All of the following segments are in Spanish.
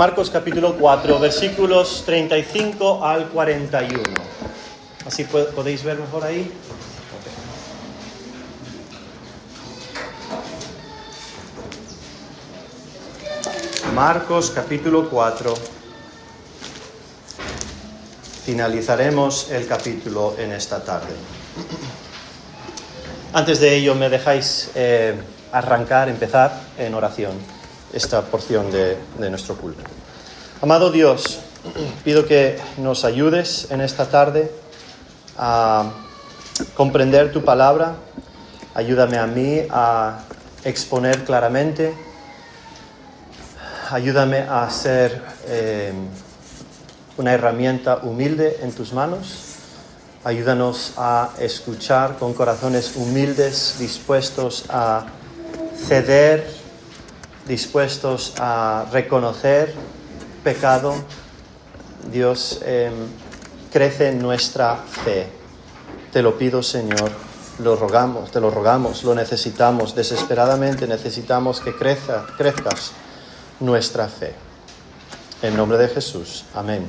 Marcos capítulo 4, versículos 35 al 41. ¿Así podéis ver mejor ahí? Marcos capítulo 4. Finalizaremos el capítulo en esta tarde. Antes de ello, me dejáis empezar en oración esta porción de nuestro culto. Amado Dios, pido que nos ayudes en esta tarde a comprender tu palabra. Ayúdame a mí a exponer claramente. Ayúdame a ser una herramienta humilde en tus manos. Ayúdanos a escuchar con corazones humildes, dispuestos a ceder, dispuestos a reconocer pecado. Dios, crece nuestra fe. Te lo pido, Señor, te lo rogamos, lo necesitamos, desesperadamente necesitamos que crezcas nuestra fe. En nombre de Jesús. Amén.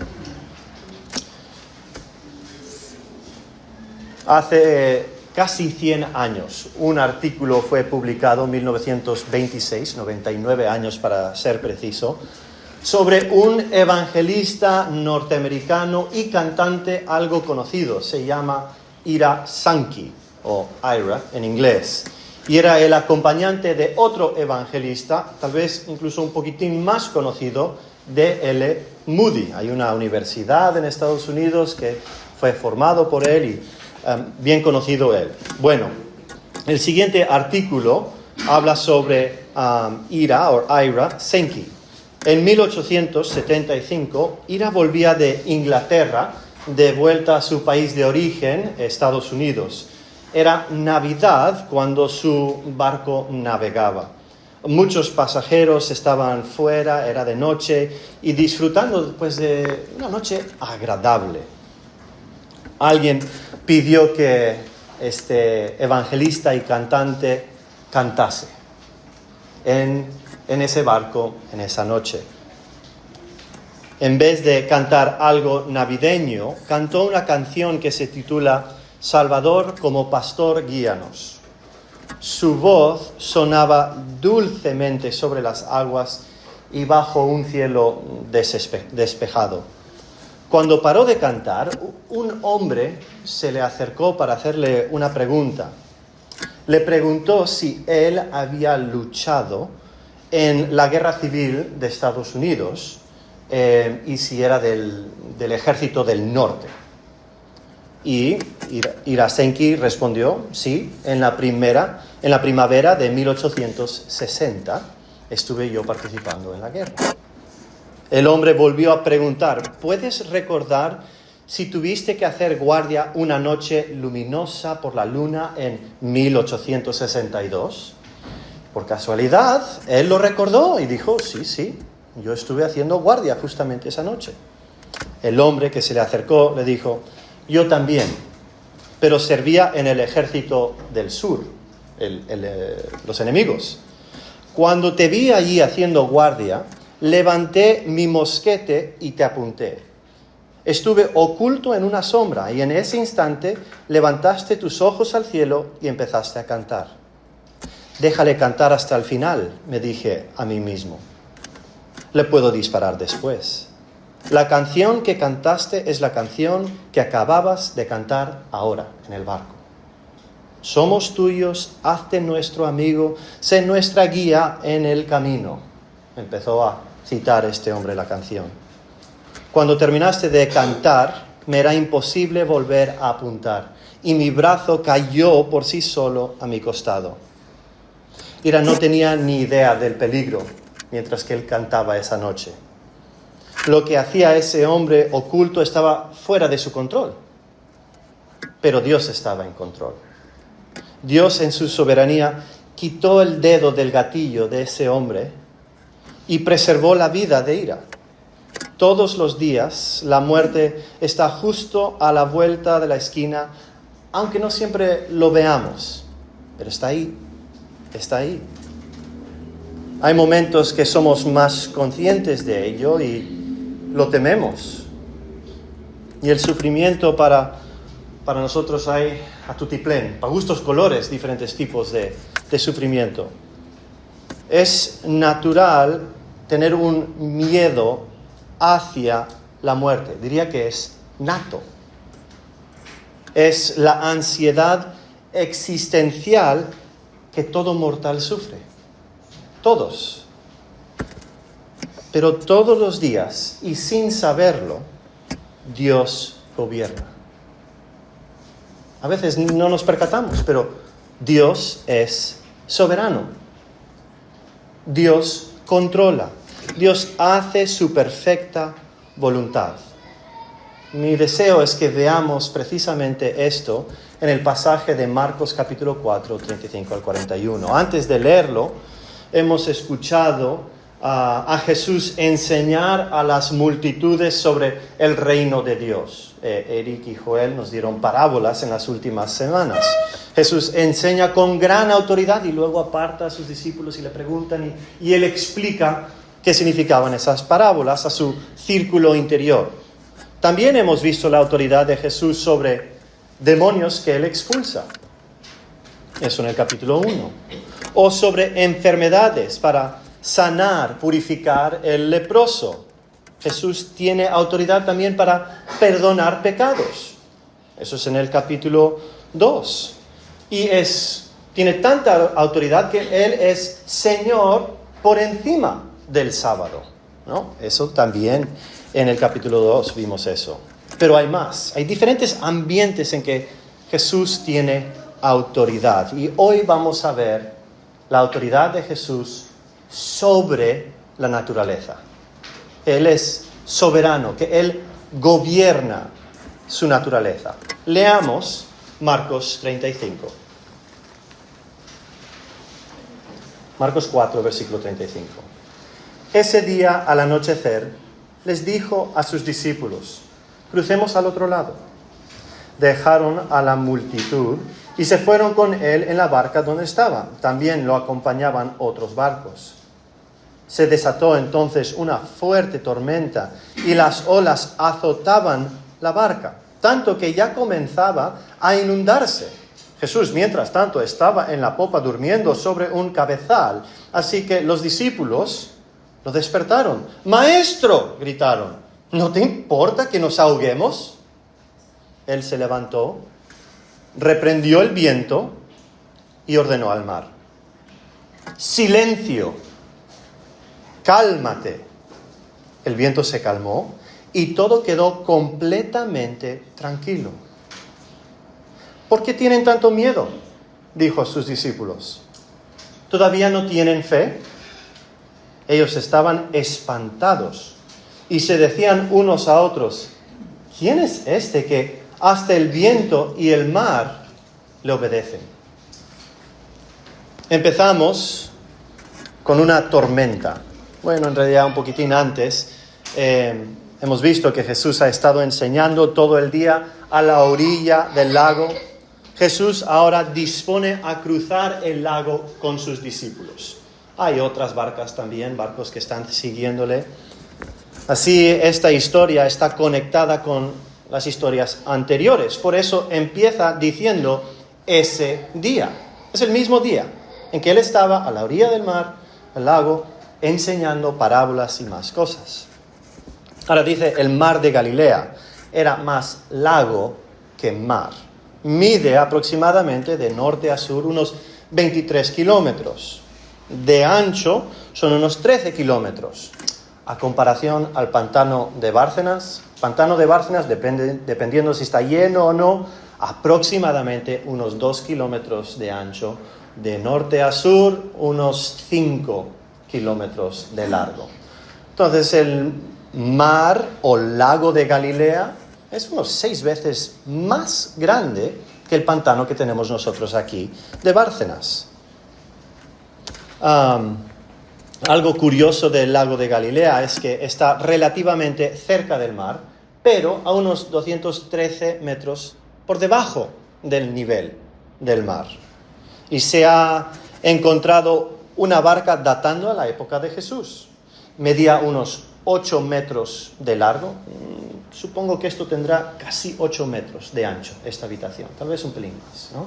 Hace casi 100 años, un artículo fue publicado en 1926, 99 años para ser preciso, sobre un evangelista norteamericano y cantante algo conocido. Se llama Ira Sankey, o Ira en inglés. Y era el acompañante de otro evangelista, tal vez incluso un poquitín más conocido, D.L. Moody. Hay una universidad en Estados Unidos que fue formado por él y bien conocido él. Bueno, el siguiente artículo habla sobre Ira Sankey. En 1875, Ira volvía de Inglaterra de vuelta a su país de origen, Estados Unidos. Era Navidad cuando su barco navegaba. Muchos pasajeros estaban fuera, era de noche, y disfrutando de una noche agradable. Alguien pidió que este evangelista y cantante cantase en ese barco, en esa noche. En vez de cantar algo navideño, cantó una canción que se titula Salvador, como pastor, guíanos. Su voz sonaba dulcemente sobre las aguas y bajo un cielo despejado. Cuando paró de cantar, un hombre se le acercó para hacerle una pregunta. Le preguntó si él había luchado en la Guerra Civil de Estados Unidos y si era del Ejército del Norte. Y Ira Sankey respondió, sí, en la primavera de 1860 estuve yo participando en la guerra. El hombre volvió a preguntar, ¿puedes recordar si tuviste que hacer guardia una noche luminosa por la luna en 1862? Por casualidad, él lo recordó y dijo, sí, yo estuve haciendo guardia justamente esa noche. El hombre que se le acercó le dijo, yo también, pero servía en el ejército del sur, los enemigos. Cuando te vi allí haciendo guardia, levanté mi mosquete y te apunté. Estuve oculto en una sombra y en ese instante levantaste tus ojos al cielo y empezaste a cantar. Déjale cantar hasta el final, me dije a mí mismo. Le puedo disparar después. La canción que cantaste es la canción que acababas de cantar ahora en el barco. Somos tuyos, hazte nuestro amigo, sé nuestra guía en el camino. Empezó a citar este hombre la canción. Cuando terminaste de cantar, me era imposible volver a apuntar, y mi brazo cayó por sí solo a mi costado. Ira no tenía ni idea del peligro mientras que él cantaba esa noche. Lo que hacía ese hombre oculto estaba fuera de su control, pero Dios estaba en control. Dios en su soberanía quitó el dedo del gatillo de ese hombre y preservó la vida de Ira. Todos los días la muerte está justo a la vuelta de la esquina, aunque no siempre lo veamos, pero está ahí. Hay momentos que somos más conscientes de ello y lo tememos. Y el sufrimiento para nosotros hay a tutiplén, para gustos colores, diferentes tipos de sufrimiento. Es natural tener un miedo hacia la muerte. Diría que es nato. Es la ansiedad existencial que todo mortal sufre. Todos. Pero todos los días, y sin saberlo, Dios gobierna. A veces no nos percatamos, pero Dios es soberano. Dios controla. Dios hace su perfecta voluntad. Mi deseo es que veamos precisamente esto en el pasaje de Marcos capítulo 4, 35 al 41. Antes de leerlo, hemos escuchado a Jesús enseñar a las multitudes sobre el reino de Dios. Eric y Joel nos dieron parábolas en las últimas semanas. Jesús enseña con gran autoridad y luego aparta a sus discípulos y le preguntan y él explica qué significaban esas parábolas a su círculo interior. También hemos visto la autoridad de Jesús sobre demonios que él expulsa. Eso en el capítulo 1. O sobre enfermedades para sanar, purificar el leproso. Jesús tiene autoridad también para perdonar pecados. Eso es en el capítulo 2. Y tiene tanta autoridad que Él es Señor por encima del sábado, ¿no? Eso también en el capítulo 2 vimos eso. Pero hay más. Hay diferentes ambientes en que Jesús tiene autoridad. Y hoy vamos a ver la autoridad de Jesús sobre la naturaleza. Él es soberano, que Él gobierna su naturaleza. Leamos Marcos 35. Marcos 4, versículo 35. Ese día, al anochecer, les dijo a sus discípulos: crucemos al otro lado. Dejaron a la multitud y se fueron con él en la barca donde estaba. También lo acompañaban otros barcos. Se desató entonces una fuerte tormenta y las olas azotaban la barca, tanto que ya comenzaba a inundarse. Jesús, mientras tanto, estaba en la popa durmiendo sobre un cabezal, así que los discípulos lo despertaron. ¡Maestro!, gritaron, ¿no te importa que nos ahoguemos? Él se levantó, reprendió el viento y ordenó al mar: ¡silencio! ¡Cálmate! El viento se calmó y todo quedó completamente tranquilo. ¿Por qué tienen tanto miedo?, dijo a sus discípulos. ¿Todavía no tienen fe? Ellos estaban espantados y se decían unos a otros: ¿quién es este que hasta el viento y el mar le obedecen? Empezamos con una tormenta. Bueno, en realidad un poquitín antes hemos visto que Jesús ha estado enseñando todo el día a la orilla del lago. Jesús ahora dispone a cruzar el lago con sus discípulos. Hay otras barcas también, barcos que están siguiéndole. Así, esta historia está conectada con las historias anteriores. Por eso empieza diciendo ese día. Es el mismo día en que él estaba a la orilla del mar, el lago, enseñando parábolas y más cosas. Ahora dice el mar de Galilea. Era más lago que mar. Mide aproximadamente de norte a sur unos 23 kilómetros. De ancho son unos 13 kilómetros. A comparación al pantano de Bárcenas. Pantano de Bárcenas, dependiendo si está lleno o no, aproximadamente unos 2 kilómetros de ancho. De norte a sur, unos 5 kilómetros de largo. Entonces el mar o lago de Galilea es unos 6 veces más grande que el pantano que tenemos nosotros aquí de Bárcenas. Algo curioso del lago de Galilea es que está relativamente cerca del mar, pero a unos 213 metros por debajo del nivel del mar. Y se ha encontrado una barca datando a la época de Jesús. Medía unos 8 metros de largo. Supongo que esto tendrá casi 8 metros de ancho, esta habitación. Tal vez un pelín más, ¿no?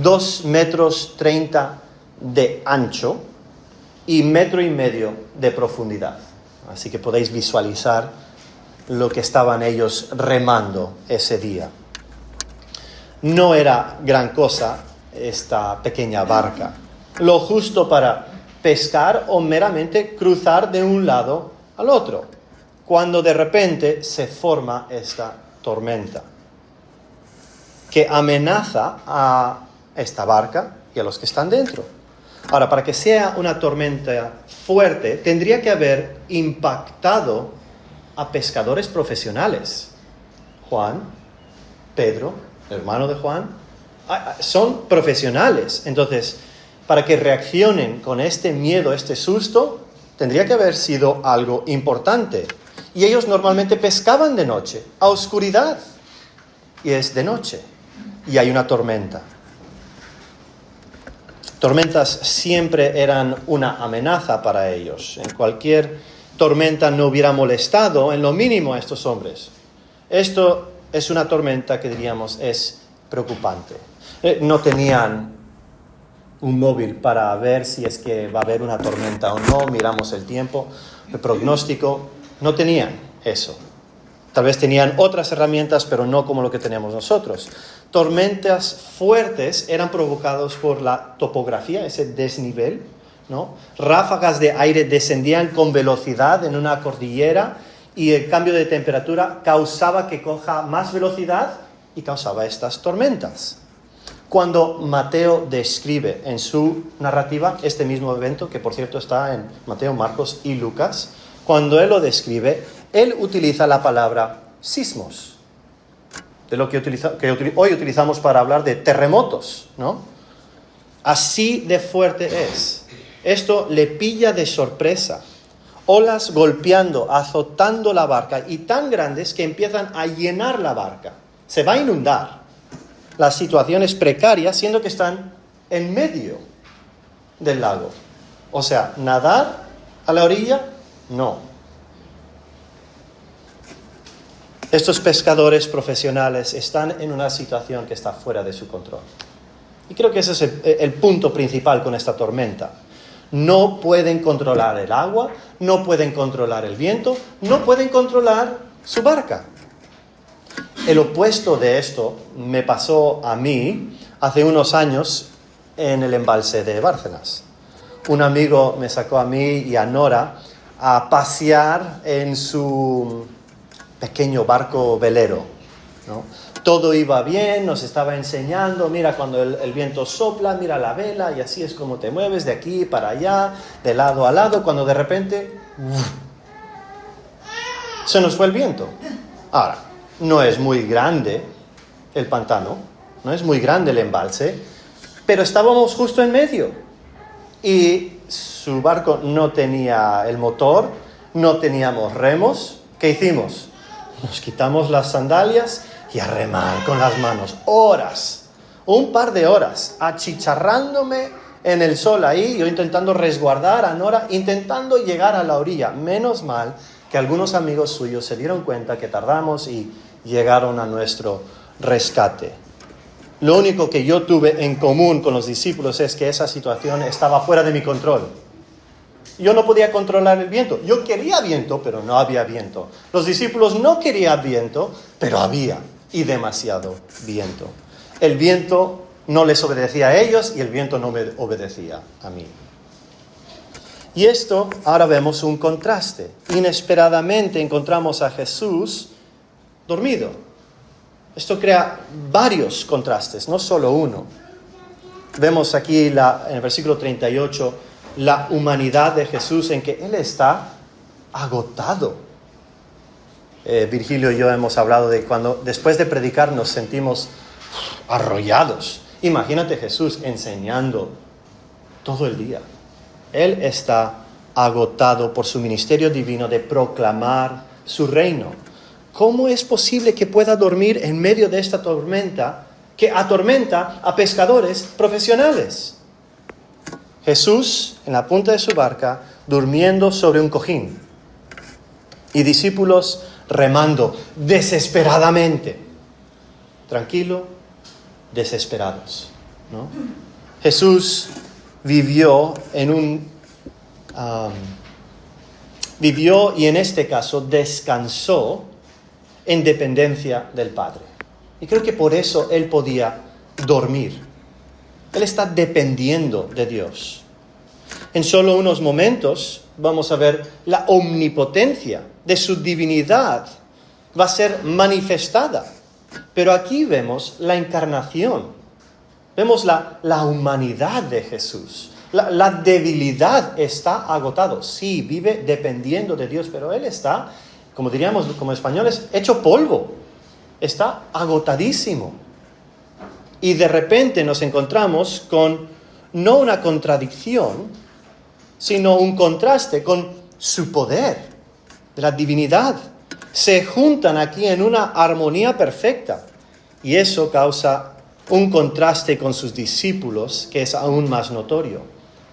2,30 metros de ancho y 1,5 metros de profundidad. Así que podéis visualizar lo que estaban ellos remando ese día. No era gran cosa esta pequeña barca, lo justo para pescar o meramente cruzar de un lado al otro, cuando de repente se forma esta tormenta que amenaza a esta barca y a los que están dentro. Ahora, para que sea una tormenta fuerte, tendría que haber impactado a pescadores profesionales. Juan, Pedro, hermano de Juan, son profesionales. Entonces, para que reaccionen con este miedo, este susto, tendría que haber sido algo importante. Y ellos normalmente pescaban de noche, a oscuridad. Y es de noche. Y hay una tormenta. Tormentas siempre eran una amenaza para ellos. En cualquier tormenta no hubiera molestado en lo mínimo a estos hombres. Esto es una tormenta que diríamos es preocupante. No tenían un móvil para ver si es que va a haber una tormenta o no. Miramos el tiempo, el pronóstico. No tenían eso. Tal vez tenían otras herramientas, pero no como lo que tenemos nosotros. Tormentas fuertes eran provocadas por la topografía, ese desnivel, ¿no? Ráfagas de aire descendían con velocidad en una cordillera y el cambio de temperatura causaba que coja más velocidad y causaba estas tormentas. Cuando Mateo describe en su narrativa este mismo evento, que por cierto está en Mateo, Marcos y Lucas, cuando él lo describe, él utiliza la palabra sismos, de lo que hoy utilizamos para hablar de terremotos, ¿no? Así de fuerte es. Esto le pilla de sorpresa. Olas golpeando, azotando la barca y tan grandes que empiezan a llenar la barca. Se va a inundar. La situación es precaria, siendo que están en medio del lago. O sea, nadar a la orilla, no. Estos pescadores profesionales están en una situación que está fuera de su control. Y creo que ese es el punto principal con esta tormenta. No pueden controlar el agua, no pueden controlar el viento, no pueden controlar su barca. El opuesto de esto me pasó a mí hace unos años en el embalse de Bárcenas. Un amigo me sacó a mí y a Nora a pasear en su pequeño barco velero, ¿no? Todo iba bien, nos estaba enseñando, mira cuando el viento sopla, mira la vela y así es como te mueves de aquí para allá, de lado a lado, cuando de repente se nos fue el viento. Ahora, no es muy grande el pantano, no es muy grande el embalse, pero estábamos justo en medio y su barco no tenía el motor, no teníamos remos. ¿Qué hicimos? Nos quitamos las sandalias y a remar con las manos. Horas, un par de horas, achicharrándome en el sol ahí, yo intentando resguardar a Nora, intentando llegar a la orilla. Menos mal que algunos amigos suyos se dieron cuenta que tardamos y llegaron a nuestro rescate. Lo único que yo tuve en común con los discípulos es que esa situación estaba fuera de mi control. Yo no podía controlar el viento. Yo quería viento, pero no había viento. Los discípulos no querían viento, pero había, y demasiado viento. El viento no les obedecía a ellos y el viento no me obedecía a mí. Y esto, ahora vemos un contraste. Inesperadamente encontramos a Jesús dormido. Esto crea varios contrastes, no solo uno. Vemos aquí en el versículo 38 la humanidad de Jesús en que Él está agotado. Virgilio y yo hemos hablado de cuando después de predicar nos sentimos arrollados. Imagínate Jesús enseñando todo el día. Él está agotado por su ministerio divino de proclamar su reino. ¿Cómo es posible que pueda dormir en medio de esta tormenta que atormenta a pescadores profesionales? Jesús en la punta de su barca, durmiendo sobre un cojín. Y discípulos remando desesperadamente. Tranquilo, desesperados, ¿no? Jesús vivió y en este caso descansó en dependencia del Padre. Y creo que por eso Él podía dormir. Él está dependiendo de Dios. En solo unos momentos vamos a ver la omnipotencia de su divinidad. Va a ser manifestada. Pero aquí vemos la encarnación. Vemos la humanidad de Jesús. La debilidad está agotado. Sí, vive dependiendo de Dios, pero Él está, como diríamos como españoles, hecho polvo. Está agotadísimo. Y de repente nos encontramos con no una contradicción, sino un contraste con su poder, de la divinidad. Se juntan aquí en una armonía perfecta. Y eso causa un contraste con sus discípulos que es aún más notorio.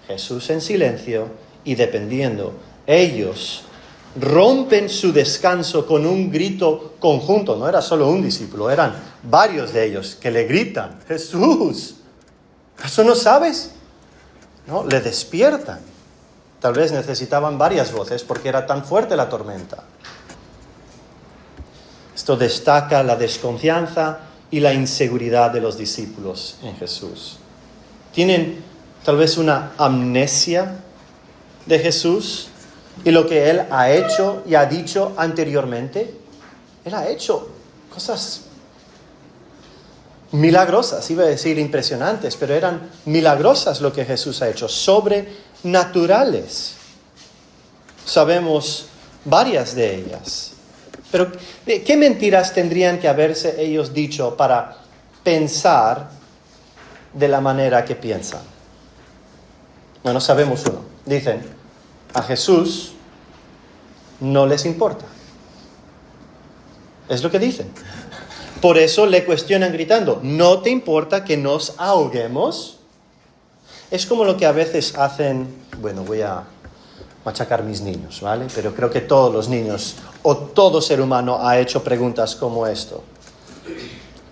Jesús en silencio y dependiendo. Ellos rompen su descanso con un grito conjunto. No era solo un discípulo, eran varios de ellos que le gritan: Jesús, ¿eso no sabes? No, le despiertan. Tal vez necesitaban varias voces porque era tan fuerte la tormenta. Esto destaca la desconfianza y la inseguridad de los discípulos en Jesús. Tienen tal vez una amnesia de Jesús y lo que Él ha hecho y ha dicho anteriormente. Él ha hecho cosas milagrosas, iba a decir impresionantes, pero eran milagrosas lo que Jesús ha hecho, sobrenaturales. Sabemos varias de ellas. Pero, ¿qué mentiras tendrían que haberse ellos dicho para pensar de la manera que piensan? Bueno, sabemos uno. Dicen, a Jesús no les importa. Es lo que dicen. Por eso le cuestionan gritando, ¿no te importa que nos ahoguemos? Es como lo que a veces hacen, bueno, voy a machacar mis niños, ¿vale? Pero creo que todos los niños o todo ser humano ha hecho preguntas como esto.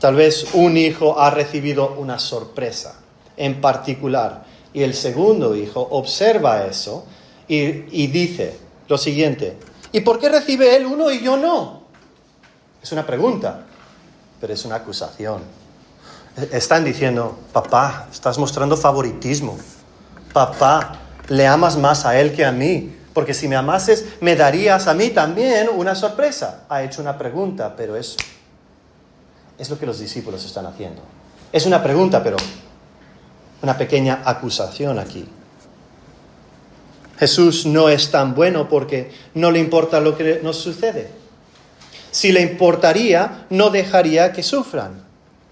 Tal vez un hijo ha recibido una sorpresa en particular y el segundo hijo observa eso y dice lo siguiente: ¿y por qué recibe él uno y yo no? Es una pregunta, pero es una acusación. Están diciendo, papá, estás mostrando favoritismo. Papá, le amas más a él que a mí, porque si me amases, me darías a mí también una sorpresa. Ha hecho una pregunta, pero es lo que los discípulos están haciendo. Es una pregunta, pero una pequeña acusación aquí. Jesús no es tan bueno porque no le importa lo que nos sucede. Si le importaría, no dejaría que sufran.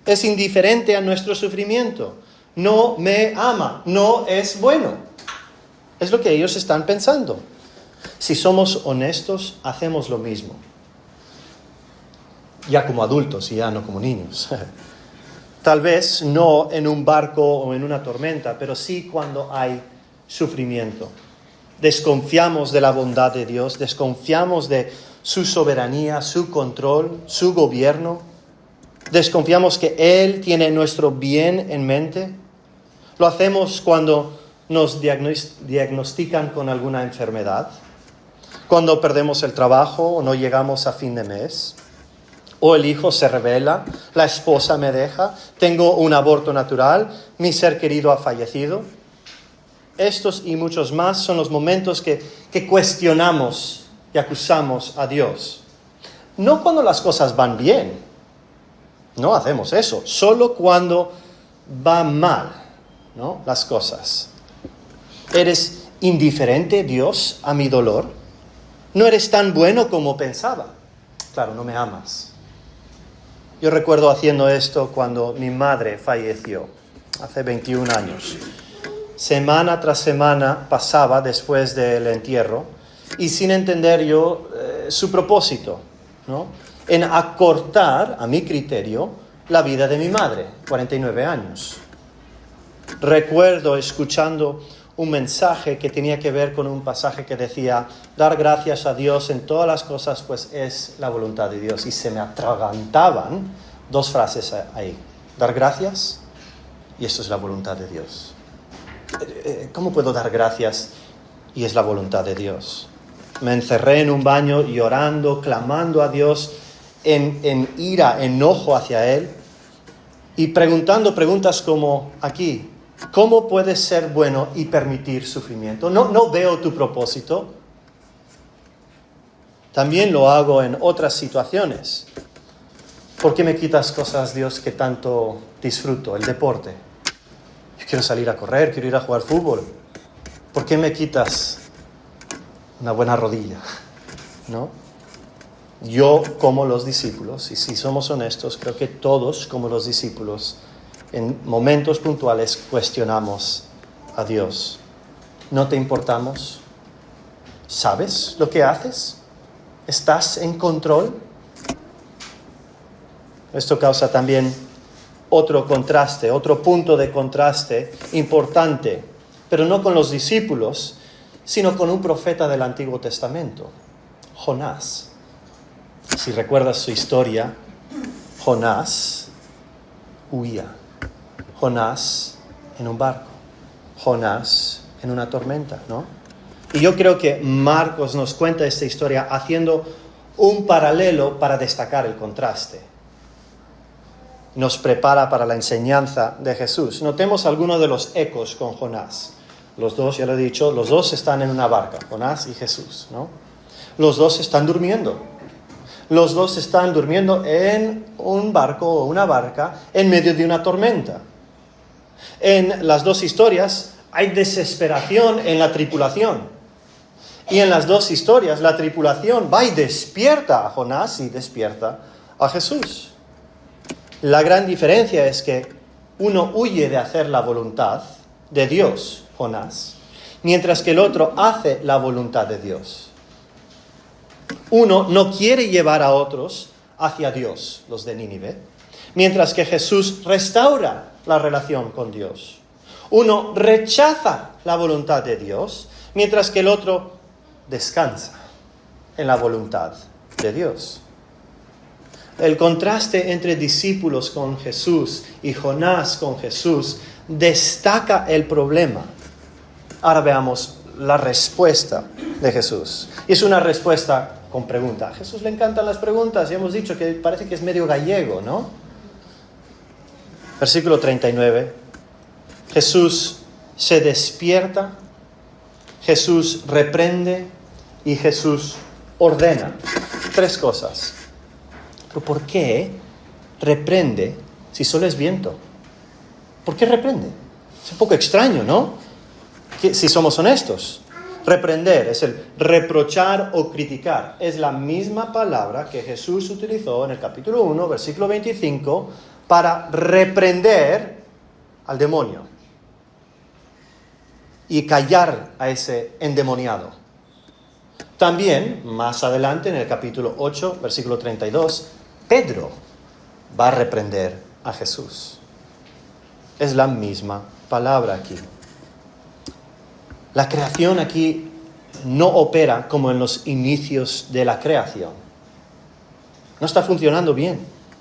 Es indiferente a nuestro sufrimiento. No me ama, no es bueno. Es lo que ellos están pensando. Si somos honestos, hacemos lo mismo. Ya como adultos y ya no como niños. Tal vez no en un barco o en una tormenta, pero sí cuando hay sufrimiento. Desconfiamos de la bondad de Dios, desconfiamos de su soberanía, su control, su gobierno. Desconfiamos que Él tiene nuestro bien en mente. Lo hacemos cuando nos diagnostican con alguna enfermedad, cuando perdemos el trabajo o no llegamos a fin de mes, o el hijo se rebela, la esposa me deja, tengo un aborto natural, mi ser querido ha fallecido. Estos y muchos más son los momentos que cuestionamos y acusamos a Dios. No cuando las cosas van bien, no hacemos eso, solo cuando van mal, ¿no? Las cosas. ¿Eres indiferente, Dios, a mi dolor? ¿No eres tan bueno como pensaba? Claro, no me amas. Yo recuerdo haciendo esto cuando mi madre falleció, hace 21 años. Semana tras semana pasaba después del entierro y sin entender yo su propósito, ¿no? En acortar, a mi criterio, la vida de mi madre, 49 años. Recuerdo escuchando un mensaje que tenía que ver con un pasaje que decía, dar gracias a Dios en todas las cosas, pues es la voluntad de Dios. Y se me atragantaban dos frases ahí. Dar gracias y esto es la voluntad de Dios. ¿Cómo puedo dar gracias y es la voluntad de Dios? Me encerré en un baño llorando, clamando a Dios en ira, enojo hacia Él y preguntando preguntas como aquí, ¿cómo puedes ser bueno y permitir sufrimiento? No veo tu propósito. También lo hago en otras situaciones. ¿Por qué me quitas cosas, Dios, que tanto disfruto? El deporte. Yo quiero salir a correr, quiero ir a jugar fútbol. ¿Por qué me quitas una buena rodilla? ¿No? Yo, como los discípulos, y si somos honestos, creo que todos, como los discípulos, en momentos puntuales cuestionamos a Dios. ¿No te importamos? ¿Sabes lo que haces? ¿Estás en control? Esto causa también otro contraste, otro punto de contraste importante, pero no con los discípulos, sino con un profeta del Antiguo Testamento, Jonás. Si recuerdas su historia, Jonás huía. Jonás en un barco. Jonás en una tormenta, ¿no? Y yo creo que Marcos nos cuenta esta historia haciendo un paralelo para destacar el contraste. Nos prepara para la enseñanza de Jesús. Notemos algunos de los ecos con Jonás. Los dos, ya lo he dicho, los dos están en una barca, Jonás y Jesús, ¿no? Los dos están durmiendo. Los dos están durmiendo en un barco o una barca en medio de una tormenta. En las dos historias hay desesperación en la tripulación. Y en las dos historias la tripulación va y despierta a Jonás y despierta a Jesús. La gran diferencia es que uno huye de hacer la voluntad de Dios, Jonás, mientras que el otro hace la voluntad de Dios. Uno no quiere llevar a otros hacia Dios, los de Nínive, mientras que Jesús restaura la relación con Dios. Uno rechaza la voluntad de Dios, mientras que el otro descansa en la voluntad de Dios. El contraste entre discípulos con Jesús y Jonás con Jesús destaca el problema. Ahora veamos la respuesta de Jesús. Y es una respuesta con pregunta. A Jesús le encantan las preguntas y hemos dicho que parece que es medio gallego, ¿no? Versículo 39. Jesús se despierta, Jesús reprende y Jesús ordena. Tres cosas. ¿Pero por qué reprende si solo es viento? ¿Por qué reprende? Es un poco extraño, ¿no? Si somos honestos. Reprender es el reprochar o criticar. Es la misma palabra que Jesús utilizó en el capítulo 1, versículo 25, para reprender al demonio y callar a ese endemoniado. También, más adelante, en el capítulo 8, versículo 32, Pedro va a reprender a Jesús. Es la misma palabra aquí. La creación aquí no opera como en los inicios de la creación. No está funcionando bien.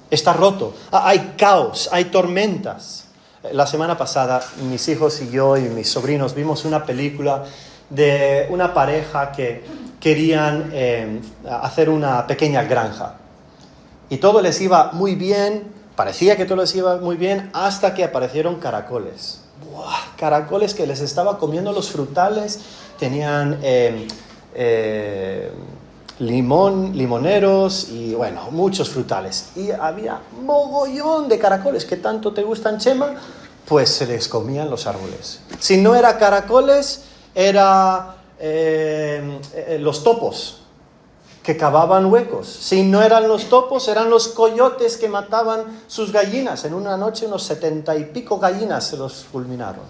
Está roto. Hay caos, hay tormentas. La semana pasada mis hijos y yo y mis sobrinos vimos una película de una pareja que querían hacer una pequeña granja. Y todo les iba muy bien, parecía que todo les iba muy bien, hasta que aparecieron caracoles. ¡Buah! Caracoles que les estaba comiendo los frutales, tenían limoneros y bueno, muchos frutales. Y había mogollón de caracoles que tanto te gustan, Chema, pues se les comían los árboles. Si no era caracoles, era los topos que cavaban huecos. Si no eran los topos, eran los coyotes que mataban sus gallinas. En una noche unos 70 y pico gallinas se los fulminaron.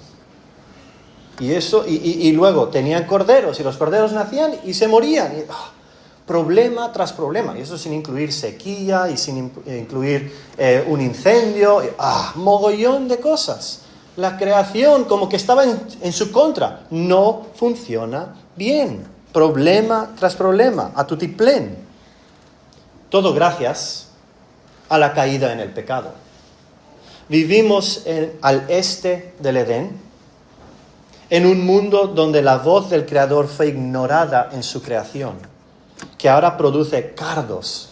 Y luego tenían corderos, y los corderos nacían y se morían. Problema tras problema. Y eso sin incluir sequía y sin incluir un incendio. Mogollón de cosas. La creación como que estaba en su contra. No funciona bien. Problema tras problema, a tutiplén. Todo gracias a la caída en el pecado. Vivimos al este del Edén, en un mundo donde la voz del Creador fue ignorada en su creación, que ahora produce cardos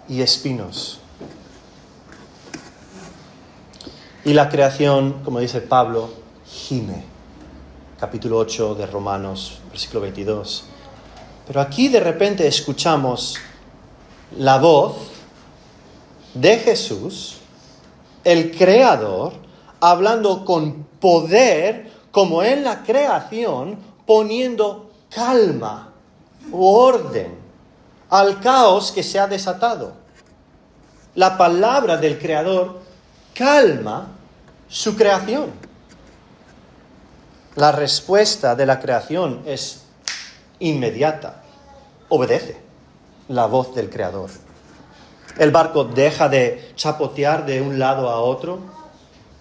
y espinos. Y la creación, como dice Pablo, gime. Capítulo 8 de Romanos, versículo 22. Pero aquí de repente escuchamos la voz de Jesús, el Creador, hablando con poder, como en la creación, poniendo calma u orden al caos que se ha desatado. La palabra del Creador calma su creación. La respuesta de la creación es inmediata. Obedece la voz del Creador. El barco deja de chapotear de un lado a otro.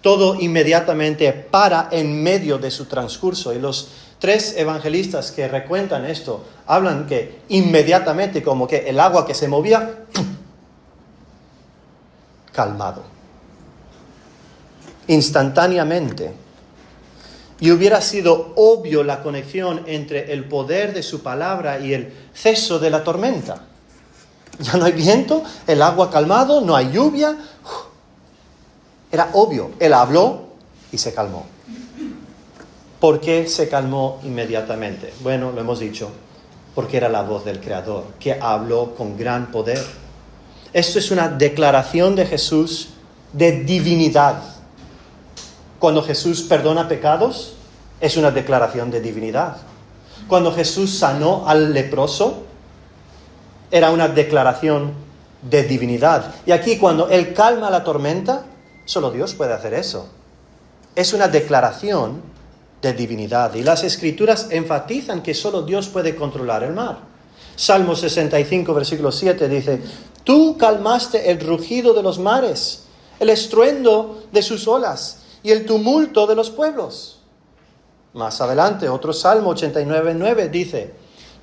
Todo inmediatamente para en medio de su transcurso. Y los 3 evangelistas que recuentan esto hablan que inmediatamente, como que el agua que se movía, calmado. Instantáneamente. Y hubiera sido obvio la conexión entre el poder de su palabra y el ceso de la tormenta. Ya no hay viento, el agua calmado, no hay lluvia. Era obvio, él habló y se calmó. ¿Por qué se calmó inmediatamente? Bueno, lo hemos dicho, porque era la voz del Creador, que habló con gran poder. Esto es una declaración de Jesús de divinidad. Cuando Jesús perdona pecados, es una declaración de divinidad. Cuando Jesús sanó al leproso, era una declaración de divinidad. Y aquí, cuando Él calma la tormenta, solo Dios puede hacer eso. Es una declaración de divinidad. Y las Escrituras enfatizan que solo Dios puede controlar el mar. Salmo 65, versículo 7 dice: Tú calmaste el rugido de los mares, el estruendo de sus olas y el tumulto de los pueblos. Más adelante, otro Salmo 89:9 dice: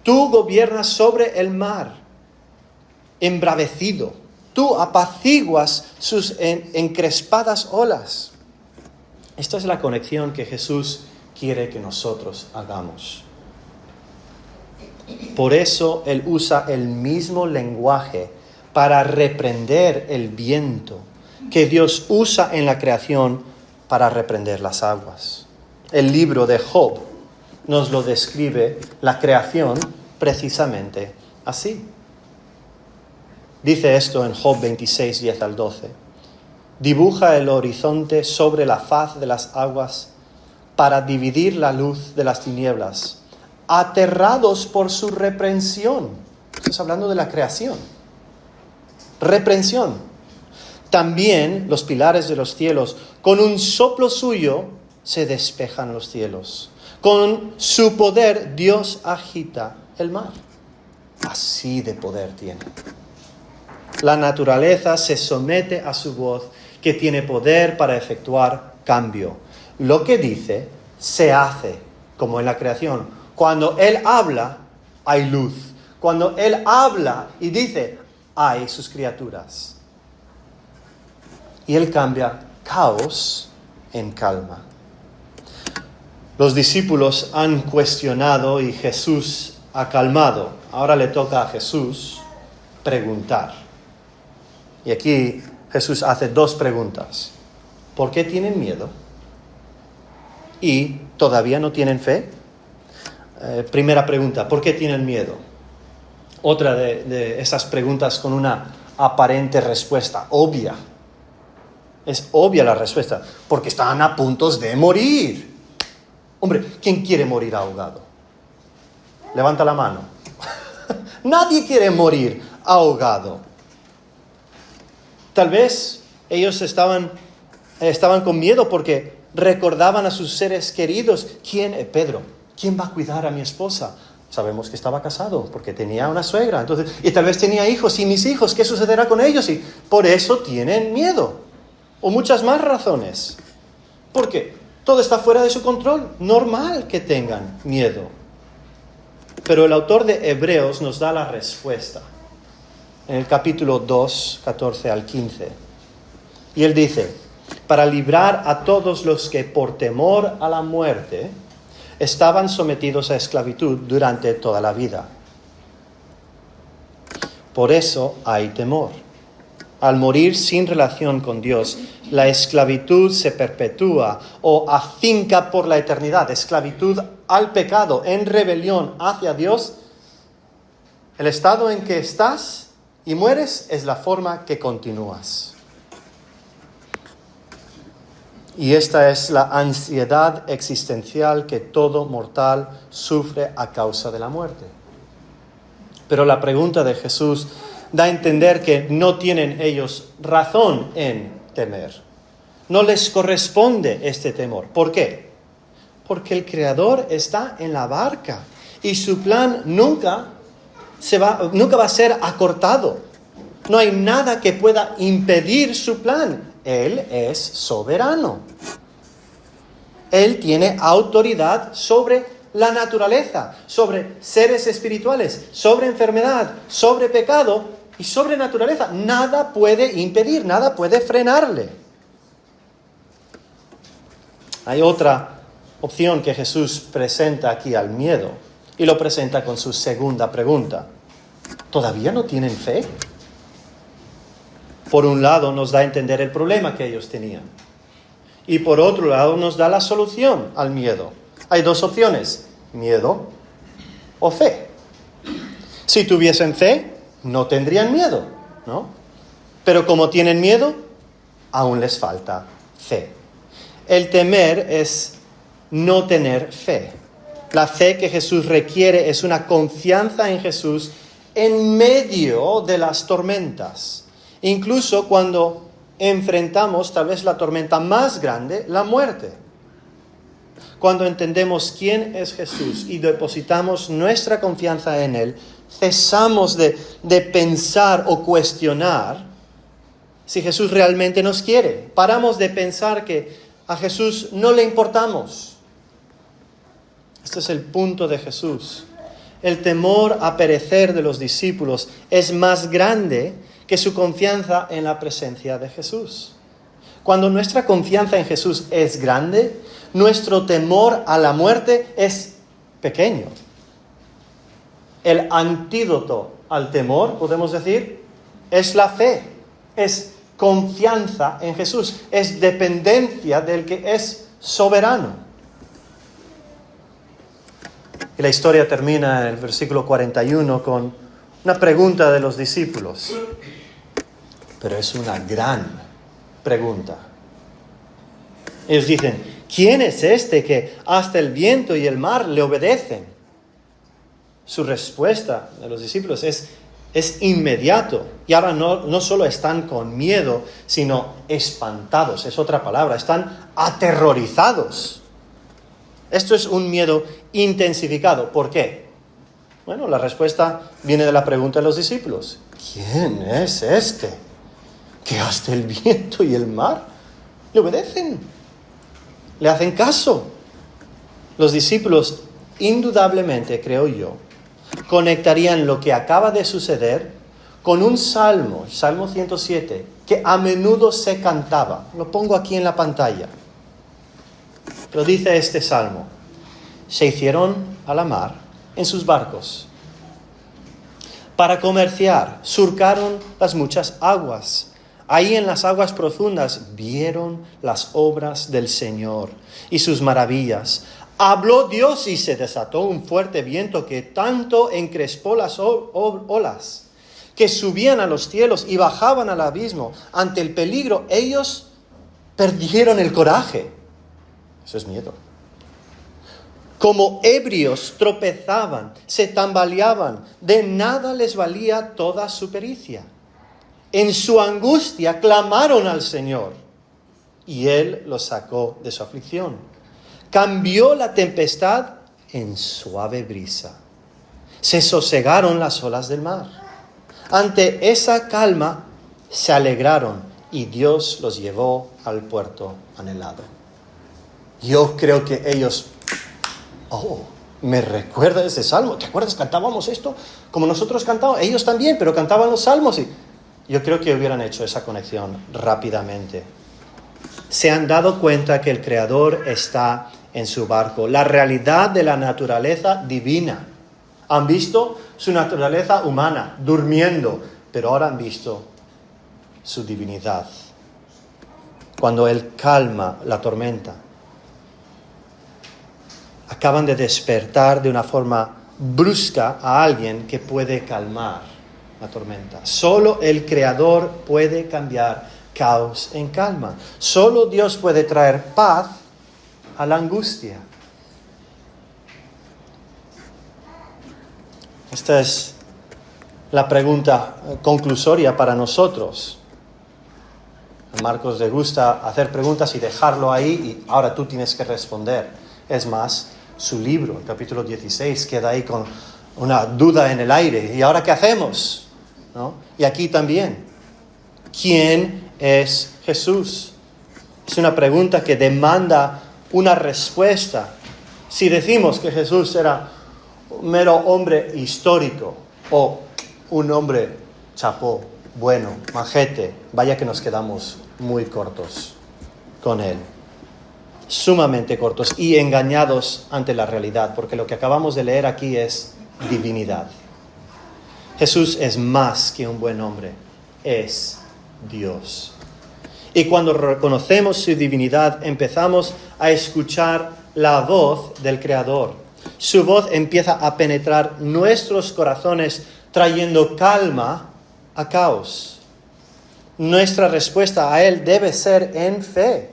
Tú gobiernas sobre el mar, embravecido. Tú apaciguas sus encrespadas olas. Esta es la conexión que Jesús quiere que nosotros hagamos. Por eso Él usa el mismo lenguaje para reprender el viento que Dios usa en la creación para reprender las aguas. El libro de Job nos lo describe la creación precisamente así. Dice esto en Job 26, 10 al 12. Dibuja el horizonte sobre la faz de las aguas para dividir la luz de las tinieblas, aterrados por su reprensión. Estamos hablando de la creación. Reprensión. También los pilares de los cielos, con un soplo suyo, se despejan los cielos. Con su poder Dios agita el mar. Así de poder tiene. La naturaleza se somete a su voz, que tiene poder para efectuar cambio. Lo que dice, se hace, como en la creación. Cuando Él habla, hay luz. Cuando Él habla y dice, hay sus criaturas. Y Él cambia caos en calma. Los discípulos han cuestionado y Jesús ha calmado. Ahora le toca a Jesús preguntar. Y aquí Jesús hace 2 preguntas. ¿Por qué tienen miedo? ¿Y todavía no tienen fe? Primera pregunta, ¿por qué tienen miedo? Otra de esas preguntas con una aparente respuesta obvia. Es obvia la respuesta, porque están a punto de morir. Hombre, ¿quién quiere morir ahogado? Levanta la mano. Nadie quiere morir ahogado. Tal vez ellos estaban con miedo porque recordaban a sus seres queridos. Pedro, ¿quién va a cuidar a mi esposa? Sabemos que estaba casado porque tenía una suegra. Entonces, y tal vez tenía hijos. ¿Y mis hijos? ¿Qué sucederá con ellos? Y por eso tienen miedo. O muchas más razones. ¿Por qué? Todo está fuera de su control. Normal que tengan miedo. Pero el autor de Hebreos nos da la respuesta. En el capítulo 2, 14 al 15. Y él dice, para librar a todos los que por temor a la muerte estaban sometidos a esclavitud durante toda la vida. Por eso hay temor. Al morir sin relación con Dios, la esclavitud se perpetúa o afinca por la eternidad. Esclavitud al pecado, en rebelión hacia Dios. El estado en que estás y mueres es la forma que continúas. Y esta es la ansiedad existencial que todo mortal sufre a causa de la muerte. Pero la pregunta de Jesús da a entender que no tienen ellos razón en temer. No les corresponde este temor. ¿Por qué? Porque el Creador está en la barca y su plan nunca va a ser acortado. No hay nada que pueda impedir su plan. Él es soberano. Él tiene autoridad sobre la naturaleza, sobre seres espirituales, sobre enfermedad, sobre pecado y sobre naturaleza. Nada puede impedir, nada puede frenarle. Hay otra opción que Jesús presenta aquí al miedo y lo presenta con su segunda pregunta. ¿Todavía no tienen fe? Por un lado nos da a entender el problema que ellos tenían y por otro lado nos da la solución al miedo. Hay dos opciones, miedo o fe. Si tuviesen fe, no tendrían miedo, ¿no? Pero como tienen miedo, aún les falta fe. El temer es no tener fe. La fe que Jesús requiere es una confianza en Jesús en medio de las tormentas. Incluso cuando enfrentamos tal vez la tormenta más grande, la muerte. Cuando entendemos quién es Jesús y depositamos nuestra confianza en Él, cesamos de pensar o cuestionar si Jesús realmente nos quiere. Paramos de pensar que a Jesús no le importamos. Este es el punto de Jesús. El temor a perecer de los discípulos es más grande que su confianza en la presencia de Jesús. Cuando nuestra confianza en Jesús es grande, nuestro temor a la muerte es pequeño. El antídoto al temor, podemos decir, es la fe, es confianza en Jesús, es dependencia del que es soberano. Y la historia termina en el versículo 41 con una pregunta de los discípulos. Pero es una gran pregunta. Ellos dicen, ¿quién es este que hasta el viento y el mar le obedecen? Su respuesta de los discípulos es inmediato. Y ahora no solo están con miedo, sino espantados. Es otra palabra. Están aterrorizados. Esto es un miedo intensificado. ¿Por qué? Bueno, la respuesta viene de la pregunta de los discípulos. ¿Quién es este que hasta el viento y el mar le obedecen? Le hacen caso. Los discípulos, indudablemente, creo yo, conectarían lo que acaba de suceder con un salmo, Salmo 107, que a menudo se cantaba. Lo pongo aquí en la pantalla. Pero dice este salmo: se hicieron a la mar en sus barcos. Para comerciar, surcaron las muchas aguas. Ahí en las aguas profundas vieron las obras del Señor y sus maravillas. Habló Dios y se desató un fuerte viento que tanto encrespó las olas, que subían a los cielos y bajaban al abismo. Ante el peligro, ellos perdieron el coraje. Eso es miedo. Como ebrios tropezaban, se tambaleaban, de nada les valía toda su pericia. En su angustia clamaron al Señor y Él los sacó de su aflicción. Cambió la tempestad en suave brisa. Se sosegaron las olas del mar. Ante esa calma se alegraron y Dios los llevó al puerto anhelado. Yo creo que ellos, me recuerda ese salmo. ¿Te acuerdas? Cantábamos esto como nosotros cantábamos. Ellos también, pero cantaban los salmos. Y yo creo que hubieran hecho esa conexión rápidamente. Se han dado cuenta que el Creador está en su barco. La realidad de la naturaleza divina. Han visto su naturaleza humana, durmiendo, pero ahora han visto su divinidad. Cuando Él calma la tormenta, acaban de despertar de una forma brusca a alguien que puede calmar la tormenta. Solo el Creador puede cambiar caos en calma. Solo Dios puede traer paz a la angustia. Esta es la pregunta conclusoria para nosotros. A Marcos le gusta hacer preguntas y dejarlo ahí y ahora tú tienes que responder. Es más, su libro, el capítulo 16, queda ahí con una duda en el aire. ¿Y ahora qué hacemos? ¿No? Y aquí también. ¿Quién es Jesús? Es una pregunta que demanda una respuesta. Si decimos que Jesús era un mero hombre histórico o un hombre chapó, bueno, majete, vaya que nos quedamos muy cortos con él. Sumamente cortos y engañados ante la realidad, porque lo que acabamos de leer aquí es divinidad. Jesús es más que un buen hombre, es Dios. Y cuando reconocemos su divinidad, empezamos a escuchar la voz del Creador. Su voz empieza a penetrar nuestros corazones, trayendo calma a caos. Nuestra respuesta a Él debe ser en fe.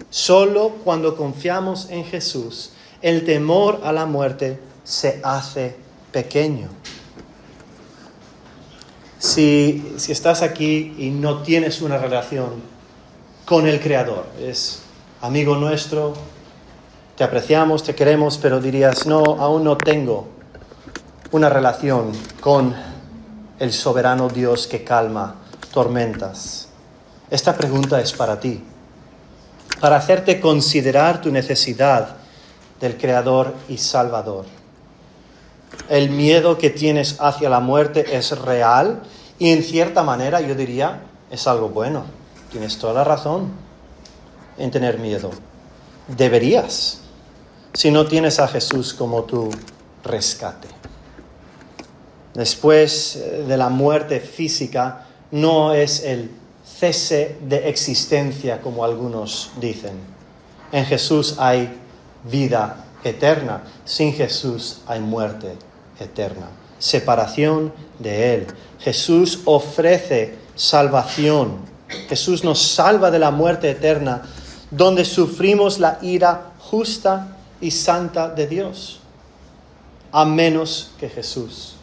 Solo cuando confiamos en Jesús, el temor a la muerte se hace pequeño. Si estás aquí y no tienes una relación con el Creador, es amigo nuestro, te apreciamos, te queremos, pero dirías, no, aún no tengo una relación con el soberano Dios que calma tormentas. Esta pregunta es para ti, para hacerte considerar tu necesidad del Creador y Salvador. El miedo que tienes hacia la muerte es real y en cierta manera yo diría es algo bueno. Tienes toda la razón en tener miedo. Deberías, si no tienes a Jesús como tu rescate. Después de la muerte física no es el cese de existencia como algunos dicen. En Jesús hay vida eterna. Sin Jesús hay muerte eterna. Separación de Él. Jesús ofrece salvación. Jesús nos salva de la muerte eterna, donde sufrimos la ira justa y santa de Dios. A menos que Jesús.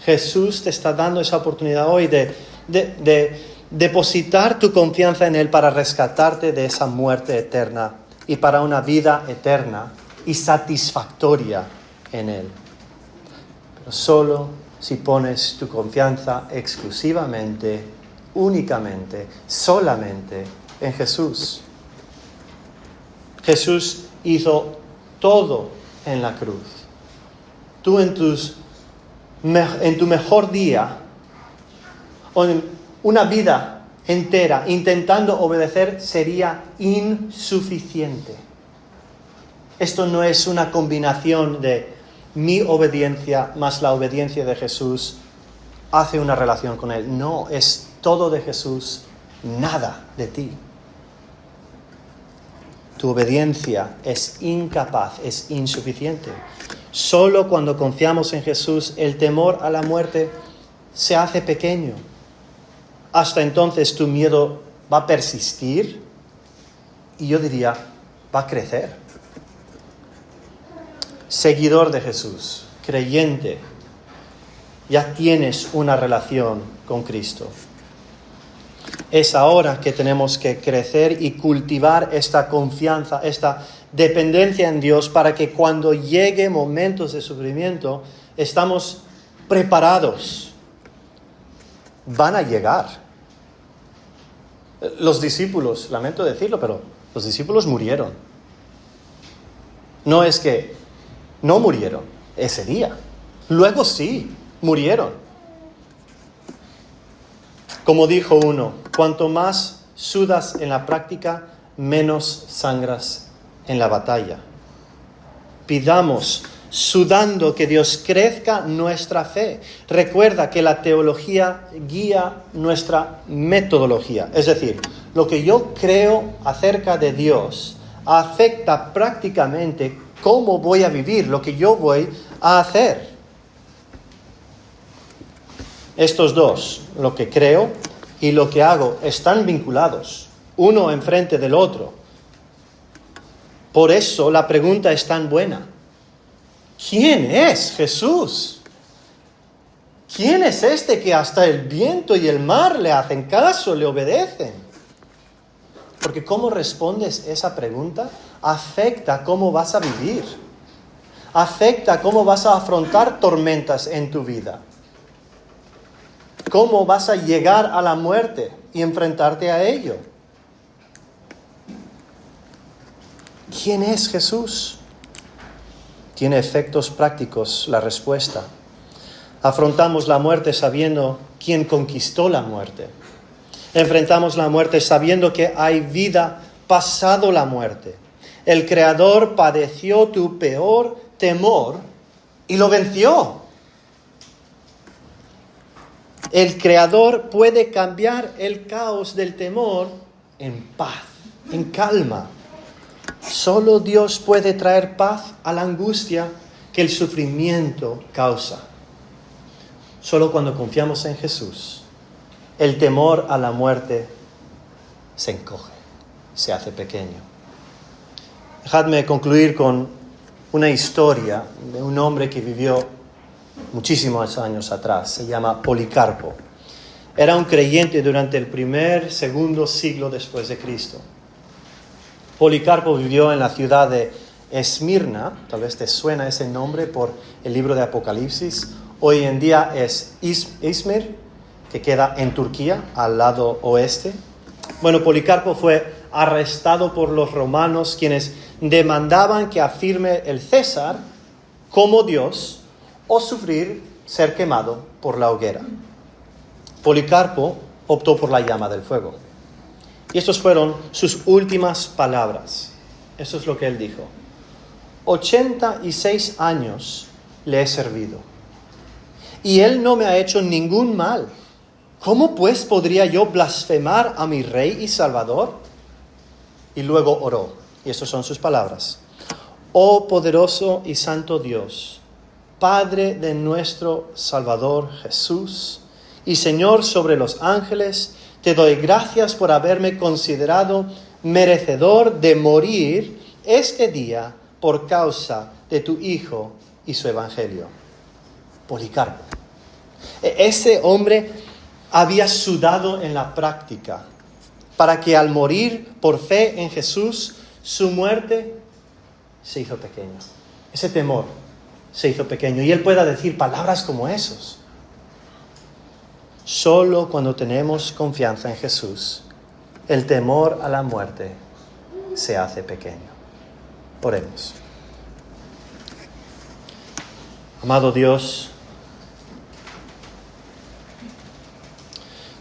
Jesús te está dando esa oportunidad hoy de depositar tu confianza en Él para rescatarte de esa muerte eterna y para una vida eterna y satisfactoria en Él. Pero solo si pones tu confianza exclusivamente, únicamente, solamente en Jesús. Jesús hizo todo en la cruz. Tú en tu mejor día, o en una vida entera intentando obedecer, sería insuficiente. Esto no es una combinación de mi obediencia más la obediencia de Jesús hace una relación con Él. No, es todo de Jesús, nada de ti. Tu obediencia es incapaz, es insuficiente. Solo cuando confiamos en Jesús, el temor a la muerte se hace pequeño. Hasta entonces tu miedo va a persistir y yo diría, va a crecer. Seguidor de Jesús, creyente, ya tienes una relación con Cristo. Es ahora que tenemos que crecer y cultivar esta confianza, esta dependencia en Dios para que cuando llegue momentos de sufrimiento estamos preparados. Van a llegar. Los discípulos, lamento decirlo, pero los discípulos murieron. No es que no murieron ese día. Luego sí, murieron. Como dijo uno, cuanto más sudas en la práctica, menos sangras en la batalla. Pidamos, sudando, que Dios crezca nuestra fe. Recuerda que la teología guía nuestra metodología. Es decir, lo que yo creo acerca de Dios afecta prácticamente cómo voy a vivir, lo que yo voy a hacer. Estos dos, lo que creo y lo que hago, están vinculados, uno enfrente del otro. Por eso la pregunta es tan buena. ¿Quién es Jesús? ¿Quién es este que hasta el viento y el mar le hacen caso, le obedecen? Porque cómo respondes esa pregunta afecta cómo vas a vivir. Afecta cómo vas a afrontar tormentas en tu vida. Cómo vas a llegar a la muerte y enfrentarte a ello. ¿Quién es Jesús? Tiene efectos prácticos la respuesta. Afrontamos la muerte sabiendo quién conquistó la muerte. Enfrentamos la muerte sabiendo que hay vida pasado la muerte. El Creador padeció tu peor temor y lo venció. El Creador puede cambiar el caos del temor en paz, en calma. Solo Dios puede traer paz a la angustia que el sufrimiento causa. Solo cuando confiamos en Jesús, el temor a la muerte se encoge, se hace pequeño. Dejadme concluir con una historia de un hombre que vivió muchísimos años atrás. Se llama Policarpo. Era un creyente durante el segundo siglo después de Cristo. Policarpo vivió en la ciudad de Esmirna. Tal vez te suena ese nombre por el libro de Apocalipsis. Hoy en día es Izmir, que queda en Turquía, al lado oeste. Bueno, Policarpo fue arrestado por los romanos, quienes demandaban que afirme el César como Dios o sufrir ser quemado por la hoguera. Policarpo optó por la llama del fuego. Y estas fueron sus últimas palabras. Eso es lo que él dijo. 86 años le he servido, y él no me ha hecho ningún mal. ¿Cómo pues podría yo blasfemar a mi Rey y Salvador? Y luego oró, y estas son sus palabras. Oh poderoso y santo Dios, Padre de nuestro Salvador Jesús, y Señor sobre los ángeles, te doy gracias por haberme considerado merecedor de morir este día por causa de tu Hijo y su Evangelio. Policarpo. Ese hombre había sudado en la práctica para que al morir por fe en Jesús, su muerte se hizo pequeña. Ese temor se hizo pequeño. Y él pueda decir palabras como esos. Solo cuando tenemos confianza en Jesús, el temor a la muerte se hace pequeño. Oremos. Amado Dios,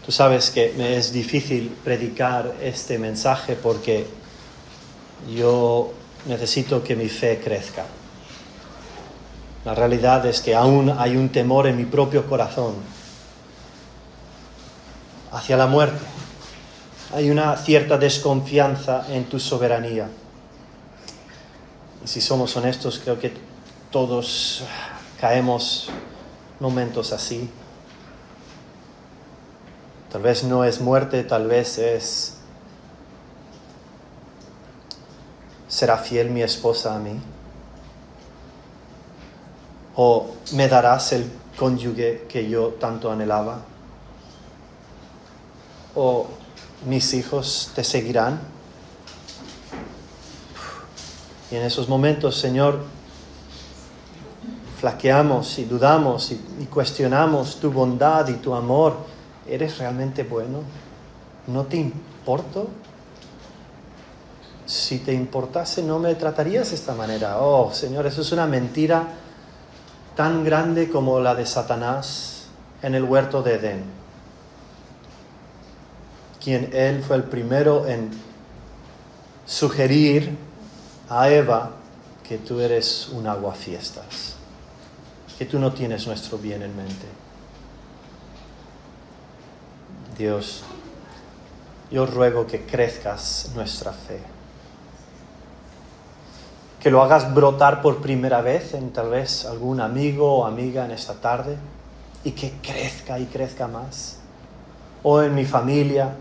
tú sabes que me es difícil predicar este mensaje porque yo necesito que mi fe crezca. La realidad es que aún hay un temor en mi propio corazón hacia la muerte. Hay una cierta desconfianza en tu soberanía. Y si somos honestos, creo que todos caemos momentos así. Tal vez no es muerte, tal vez es: ¿será fiel mi esposa a mí? ¿O me darás el cónyuge que yo tanto anhelaba? ¿O mis hijos te seguirán? Y en esos momentos, Señor, flaqueamos y dudamos y cuestionamos tu bondad y tu amor. ¿Eres realmente bueno? ¿No te importo? si te importase no me tratarías de esta manera. Oh, Señor, eso es una mentira tan grande como la de Satanás en el huerto de Edén. Él fue el primero en sugerir a Eva que tú eres un aguafiestas, que tú no tienes nuestro bien en mente. Dios, yo ruego que crezcas nuestra fe, que lo hagas brotar por primera vez en tal vez algún amigo o amiga en esta tarde, y que crezca y crezca más. O en mi familia,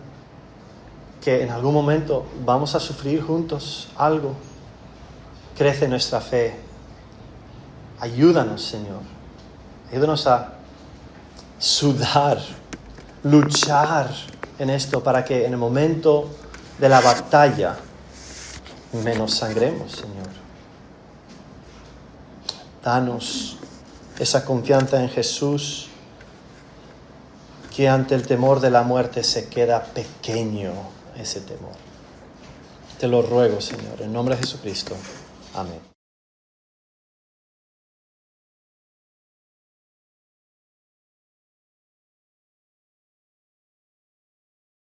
que en algún momento vamos a sufrir juntos algo. Crece nuestra fe. Ayúdanos, Señor. Ayúdanos a sudar, luchar en esto para que en el momento de la batalla menos sangremos, Señor. Danos esa confianza en Jesús, que ante el temor de la muerte se queda pequeño ese temor. Te lo ruego, Señor, en nombre de Jesucristo. Amén.